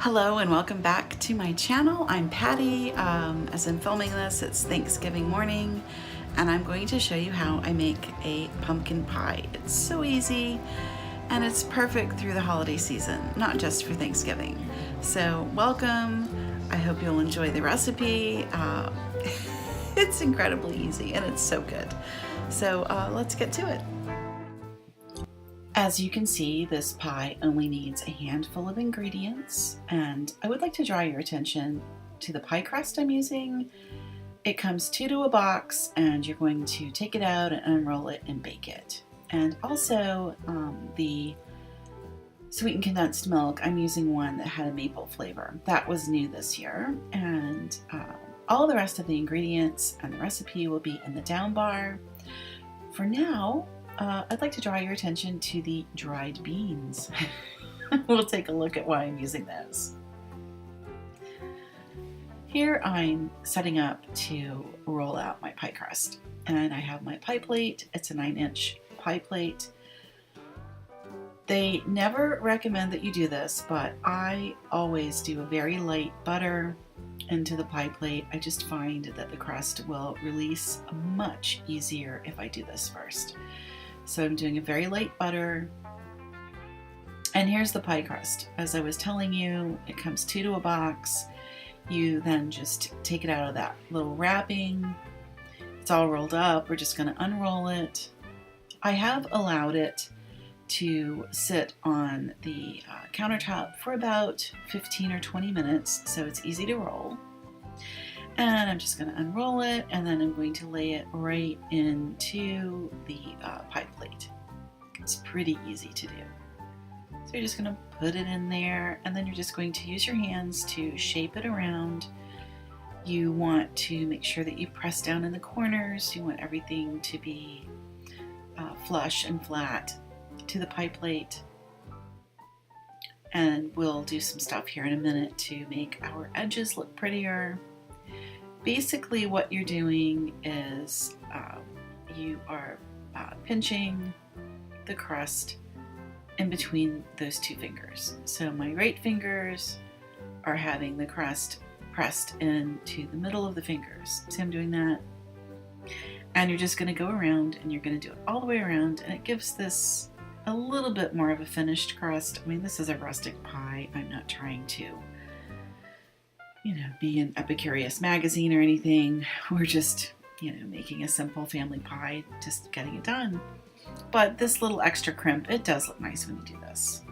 Hello and welcome back to my channel. I'm Patty. As I'm filming this, it's Thanksgiving morning and I'm going to show you how I make a pumpkin pie. It's so easy and it's perfect through the holiday season, not just for Thanksgiving. So welcome. I hope you'll enjoy the recipe. It's incredibly easy and it's so good. So let's get to it. As you can see, this pie only needs a handful of ingredients, and I would like to draw your attention to the pie crust I'm using. It comes two to a box, and you're going to take it out and unroll it and bake it. And also the sweetened condensed milk, I'm using one that had a maple flavor. That was new this year, and all the rest of the ingredients and the recipe will be in the down bar. For now, I'd like to draw your attention to the dried beans. We'll take a look at why I'm using those. Here I'm setting up to roll out my pie crust. And I have my pie plate. It's a 9-inch pie plate. They never recommend that you do this, but I always do a very light butter into the pie plate. I just find that the crust will release much easier if I do this first. So I'm doing a very light butter. And here's the pie crust. As I was telling you, it comes two to a box. You then just take it out of that little wrapping. It's all rolled up. We're just going to unroll it. I have allowed it to sit on the countertop for about 15 or 20 minutes, so it's easy to roll. And I'm just going to unroll it, and then I'm going to lay it right into the pie plate. It's pretty easy to do. So you're just going to put it in there, and then you're just going to use your hands to shape it around. You want to make sure that you press down in the corners. You want everything to be flush and flat to the pie plate. And we'll do some stuff here in a minute to make our edges look prettier. Basically what you're doing is you are pinching the crust in between those two fingers. So my right fingers are having the crust pressed into the middle of the fingers. See, I'm doing that. And you're just going to go around and you're going to do it all the way around, and it gives this a little bit more of a finished crust. I mean, this is a rustic pie. I'm not trying to be an Epicurious magazine or anything. We're just, making a simple family pie, just getting it done. But this little extra crimp, it does look nice when you do this.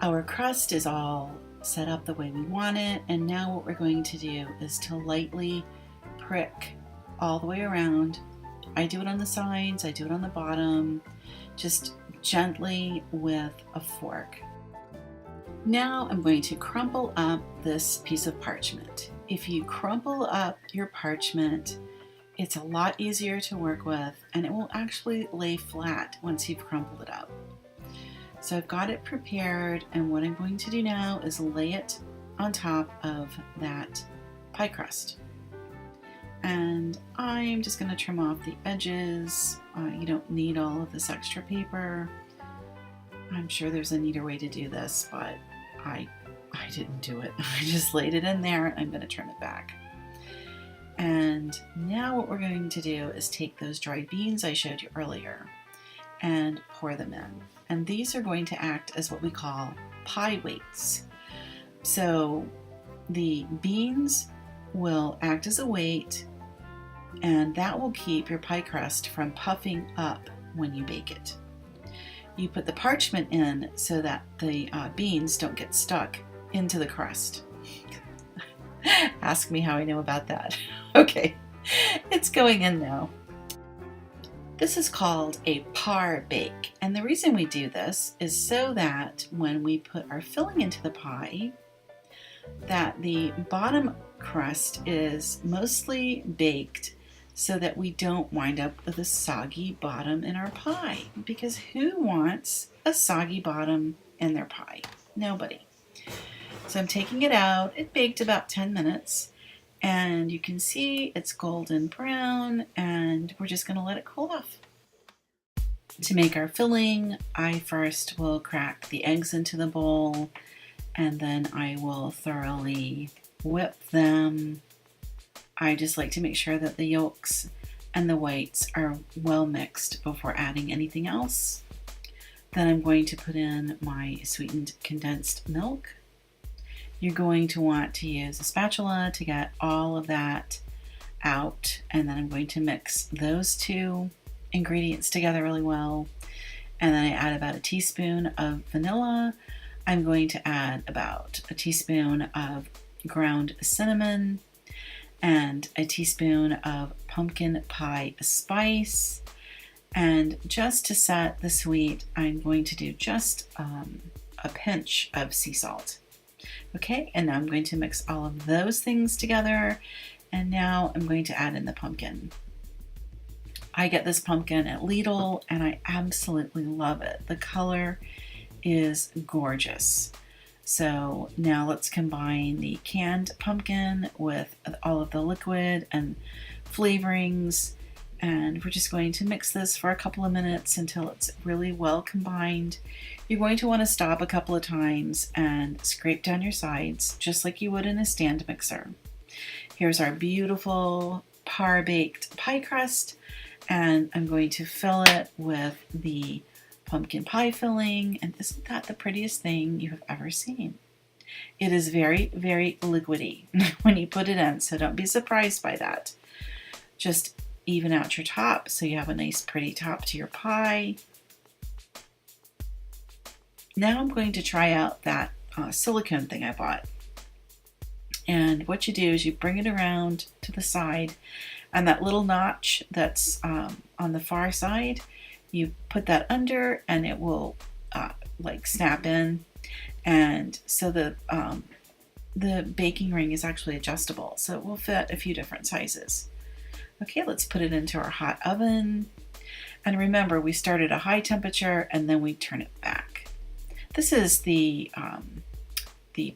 Our crust is all set up the way we want it, and now what we're going to do is to lightly prick all the way around. I do it on the sides, I do it on the bottom, just gently with a fork. Now I'm going to crumple up this piece of parchment. If you crumple up your parchment, it's a lot easier to work with, and it will actually lay flat once you've crumpled it up. So I've got it prepared, and what I'm going to do now is lay it on top of that pie crust. And I'm just going to trim off the edges. You don't need all of this extra paper. I'm sure there's a neater way to do this, but I didn't do it. I just laid it in there. I'm going to trim it back. And now what we're going to do is take those dried beans I showed you earlier and pour them in. And these are going to act as what we call pie weights. So the beans will act as a weight, and that will keep your pie crust from puffing up when you bake it. You put the parchment in so that the beans don't get stuck into the crust. Ask me how I know about that. Okay, it's going in now. This is called a par bake, and the reason we do this is so that when we put our filling into the pie, that the bottom crust is mostly baked so that we don't wind up with a soggy bottom in our pie. Because who wants a soggy bottom in their pie? Nobody. So I'm taking it out. It baked about 10 minutes, and you can see it's golden brown, and we're just going to let it cool off. To make our filling, I first will crack the eggs into the bowl, and then I will thoroughly whip them. I just like to make sure that the yolks and the whites are well mixed before adding anything else. Then I'm going to put in my sweetened condensed milk. You're going to want to use a spatula to get all of that out, and then I'm going to mix those two ingredients together really well. And then I add about a teaspoon of vanilla. I'm going to add about a teaspoon of ground cinnamon and a teaspoon of pumpkin pie spice. And just to set the sweet, I'm going to do just a pinch of sea salt. Okay, and now I'm going to mix all of those things together. And now I'm going to add in the pumpkin. I get this pumpkin at Lidl and I absolutely love it. The color is gorgeous. So now let's combine the canned pumpkin with all of the liquid and flavorings. And we're just going to mix this for a couple of minutes until it's really well combined. You're going to want to stop a couple of times and scrape down your sides just like you would in a stand mixer. Here's our beautiful par-baked pie crust, and I'm going to fill it with the pumpkin pie filling. And isn't that the prettiest thing you have ever seen? It is very, very liquidy when you put it in, so don't be surprised by that. Just even out your top so you have a nice pretty top to your pie. Now I'm going to try out that silicone thing I bought. And what you do is you bring it around to the side, and that little notch that's on the far side, you put that under and it will like snap in. And so the baking ring is actually adjustable, so it will fit a few different sizes. Okay, let's put it into our hot oven. And remember, we start at a high temperature and then we turn it back. This is the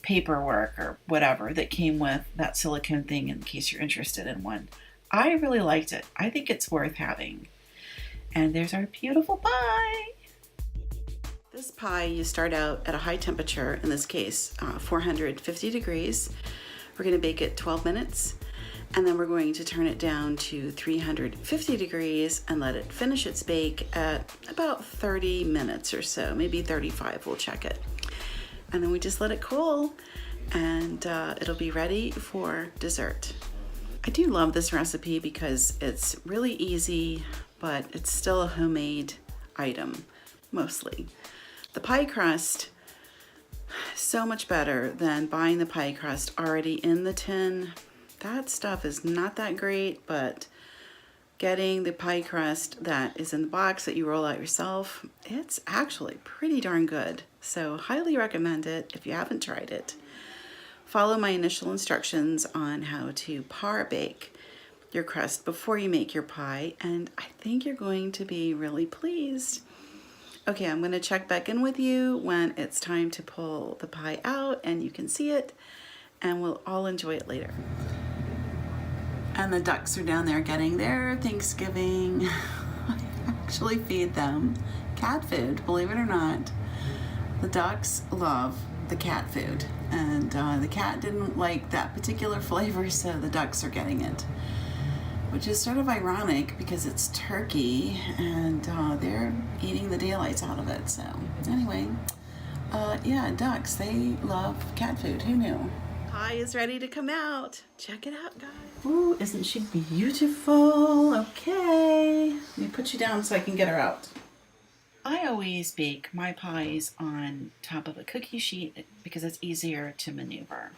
paperwork or whatever that came with that silicone thing in case you're interested in one. I really liked it. I think it's worth having. And there's our beautiful pie. This pie, you start out at a high temperature, in this case, 450 degrees. We're going to bake it 12 minutes. And then we're going to turn it down to 350 degrees and let it finish its bake at about 30 minutes or so, maybe 35, we'll check it. And then we just let it cool, and it'll be ready for dessert. I do love this recipe because it's really easy, but it's still a homemade item, mostly. The pie crust, so much better than buying the pie crust already in the tin. That stuff is not that great, but getting the pie crust that is in the box that you roll out yourself, it's actually pretty darn good. So highly recommend it if you haven't tried it. Follow my initial instructions on how to par bake your crust before you make your pie, and I think you're going to be really pleased. Okay, I'm going to check back in with you when it's time to pull the pie out and you can see it, and we'll all enjoy it later. And the ducks are down there getting their Thanksgiving. I actually feed them cat food, believe it or not. The ducks love the cat food, and the cat didn't like that particular flavor, so the ducks are getting it, which is sort of ironic because it's turkey and they're eating the daylights out of it. So anyway, yeah, ducks, they love cat food. Who knew? Pie is ready to come out. Check it out, guys. Ooh, isn't she beautiful? Okay, let me put you down so I can get her out. I always bake my pies on top of a cookie sheet because it's easier to maneuver.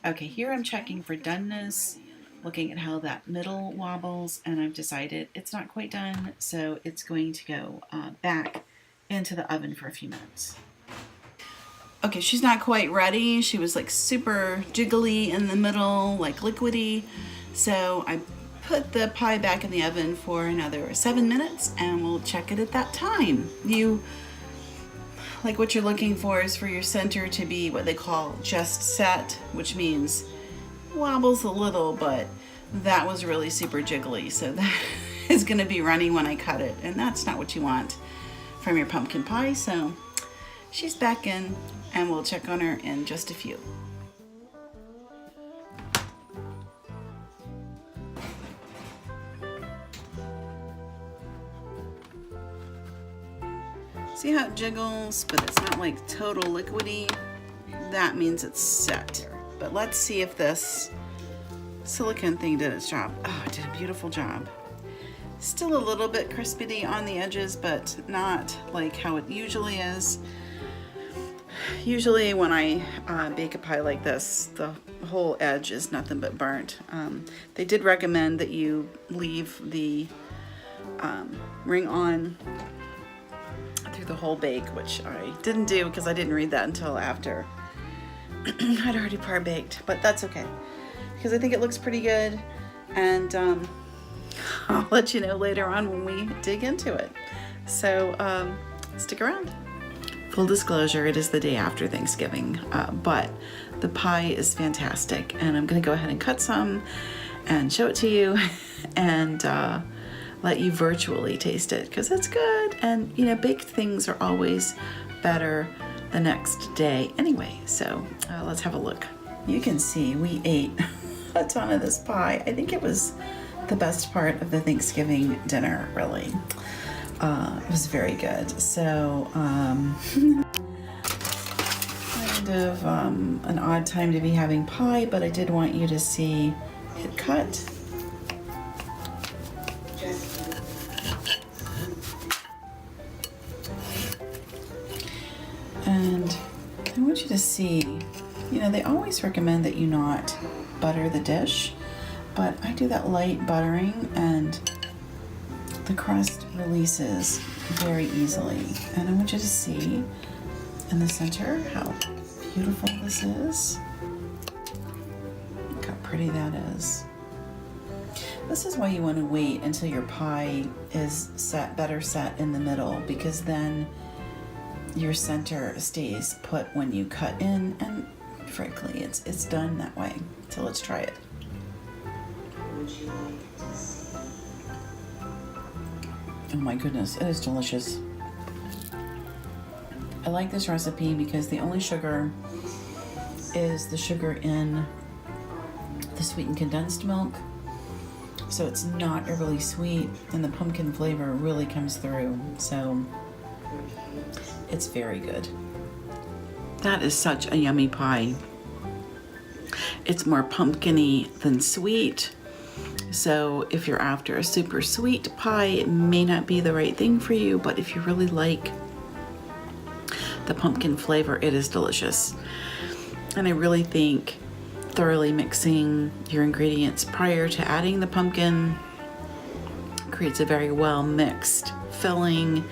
Okay, here I'm checking for doneness, looking at how that middle wobbles, and I've decided it's not quite done, so it's going to go back into the oven for a few minutes. Okay, she's not quite ready. She was like super jiggly in the middle, like liquidy. So I put the pie back in the oven for another 7 minutes and we'll check it at that time. What you're looking for is for your center to be what they call just set, which means wobbles a little, but that was really super jiggly. So that is going to be running when I cut it, and that's not what you want from your pumpkin pie. So she's back in, and we'll check on her in just a few. See how it jiggles, but it's not like total liquidy? That means it's set. But let's see if this silicone thing did its job. Oh, it did a beautiful job. Still a little bit crispy on the edges, but not like how it usually is. Usually when I bake a pie like this, the whole edge is nothing but burnt. They did recommend that you leave the ring on through the whole bake, which I didn't do because I didn't read that until after I'd already par baked, but that's okay because I think it looks pretty good, and I'll let you know later on when we dig into it. So stick around. Full disclosure, it is the day after Thanksgiving, but the pie is fantastic, and I'm gonna go ahead and cut some and show it to you and let you virtually taste it because it's good. And you know, baked things are always better the next day anyway. So let's have a look. You can see we ate a ton of this pie. I think it was the best part of the Thanksgiving dinner, really. It was very good. So kind of an odd time to be having pie, but I did want you to see it cut. And I want you to see, you know, they always recommend that you not butter the dish, but I do that light buttering and the crust releases very easily. And I want you to see in the center how beautiful this is. Look how pretty that is. This is why you want to wait until your pie is better set in the middle, because then your center stays put when you cut in, and frankly it's done that way. So let's try it. Oh my goodness, it is delicious. I like this recipe because the only sugar is the sugar in the sweetened condensed milk, so it's not overly sweet, and the pumpkin flavor really comes through, so it's very good. That is such a yummy pie. It's more pumpkin-y than sweet, so if you're after a super sweet pie, it may not be the right thing for you, but if you really like the pumpkin flavor, it is delicious. And I really think thoroughly mixing your ingredients prior to adding the pumpkin creates a very well mixed filling,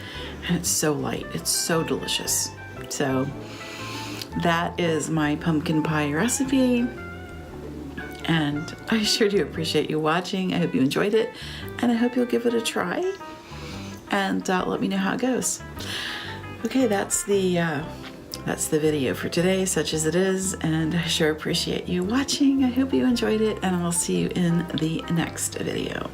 and it's so light, it's so delicious. So that is my pumpkin pie recipe, and I sure do appreciate you watching. I hope you enjoyed it, and I hope you'll give it a try and let me know how it goes. Okay, that's the video for today, such as it is, and I sure appreciate you watching. I hope you enjoyed it, and I'll see you in the next video.